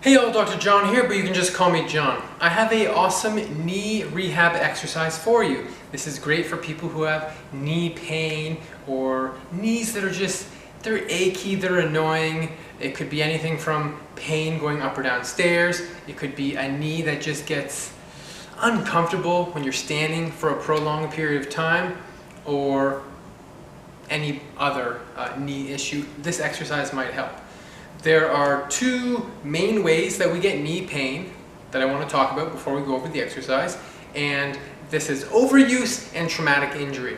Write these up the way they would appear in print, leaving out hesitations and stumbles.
Hey y'all, Dr. John here, but you can just call me John. I have an awesome knee rehab exercise for you. This is great for people who have knee pain or knees that are they're achy, they're annoying. It could be anything from pain going up or down stairs. It could be a knee that just gets uncomfortable when you're standing for a prolonged period of time, or any other knee issue. This exercise might help. There are two main ways that we get knee pain that I want to talk about before we go over the exercise, and this is overuse and traumatic injury.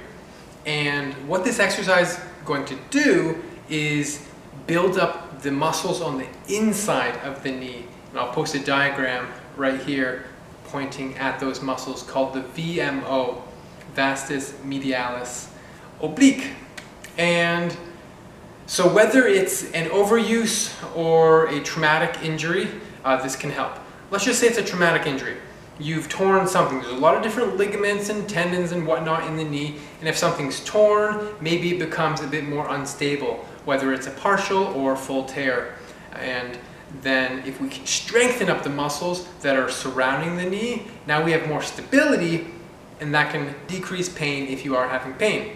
And what this exercise is going to do is build up the muscles on the inside of the knee. And I'll post a diagram right here pointing at those muscles called the VMO, vastus medialis oblique. And so whether it's an overuse or a traumatic injury, this can help. Let's just say it's a traumatic injury. You've torn something. There's a lot of different ligaments and tendons and whatnot in the knee, and if something's torn, maybe it becomes a bit more unstable, whether it's a partial or full tear. And then if we can strengthen up the muscles that are surrounding the knee, now we have more stability, and that can decrease pain if you are having pain.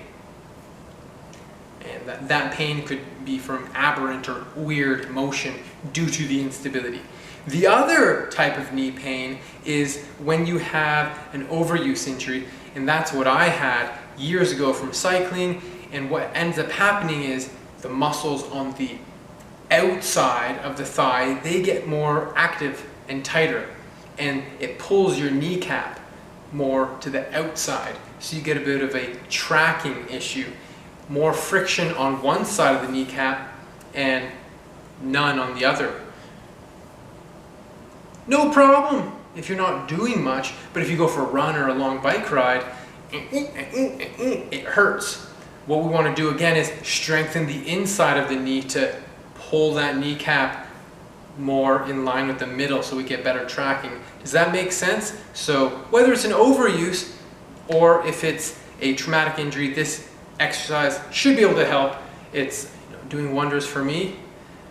And that pain could be from aberrant or weird motion due to the instability. The other type of knee pain is when you have an overuse injury, and that's what I had years ago from cycling. And what ends up happening is the muscles on the outside of the thigh, they get more active and tighter, and it pulls your kneecap more to the outside. So you get a bit of a tracking issue. More friction on one side of the kneecap and none on the other. No problem if you're not doing much, but if you go for a run or a long bike ride, it hurts. What we want to do again is strengthen the inside of the knee to pull that kneecap more in line with the middle so we get better tracking. Does that make sense? So whether it's an overuse or if it's a traumatic injury, this exercise should be able to help. It's doing wonders for me.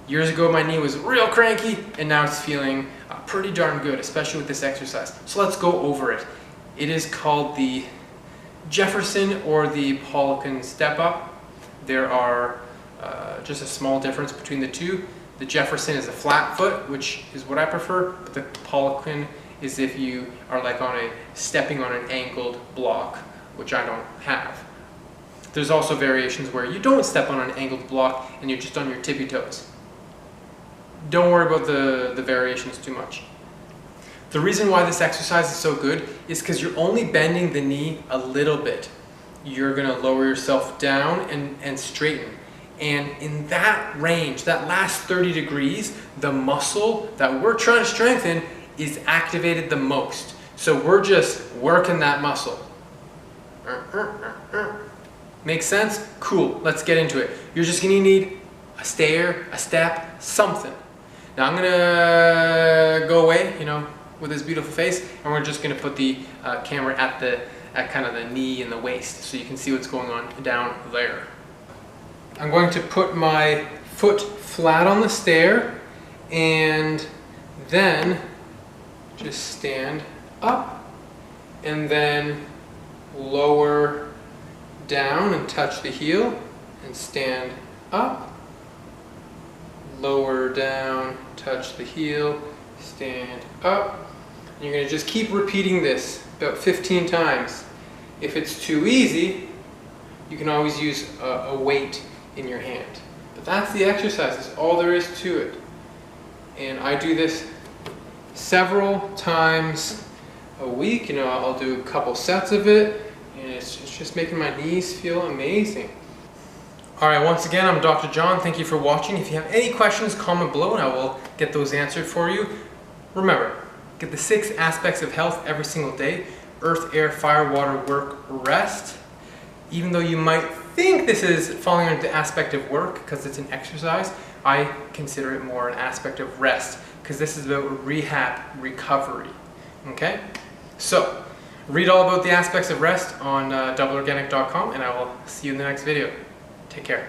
Years ago my knee was real cranky, and now it's feeling pretty darn good, especially with this exercise. So let's go over it. It is called the Jefferson or the Poliquin step up. There are just a small difference between the two. The Jefferson is a flat foot, which is what I prefer, but the Poliquin is if you are like stepping on an angled block, which I don't have. There's also variations where you don't step on an angled block and you're just on your tippy toes. Don't worry about the variations too much. The reason why this exercise is so good is because you're only bending the knee a little bit. You're going to lower yourself down and straighten. And in that range, that last 30 degrees, the muscle that we're trying to strengthen is activated the most. So we're just working that muscle. Make sense? Cool, let's get into it. You're just gonna need a stair, a step, something. Now I'm gonna go away, with this beautiful face, and we're just gonna put the camera at kind of the knee and the waist so you can see what's going on down there. I'm going to put my foot flat on the stair and then just stand up and then lower down and touch the heel and stand up, lower down, touch the heel, stand up. And you're going to just keep repeating this about 15 times. If it's too easy, you can always use a weight in your hand. But that's the exercise, that's all there is to it. And I do this several times a week. I'll do a couple sets of it. And it's just making my knees feel amazing. Alright, once again, I'm Dr. John. Thank you for watching. If you have any questions, comment below and I will get those answered for you. Remember, get the 6 aspects of health every single day. Earth, air, fire, water, work, rest. Even though you might think this is falling under the aspect of work because it's an exercise, I consider it more an aspect of rest because this is about rehab, recovery. Okay? So, read all about the aspects of rest on doubleorganic.com, and I will see you in the next video. Take care.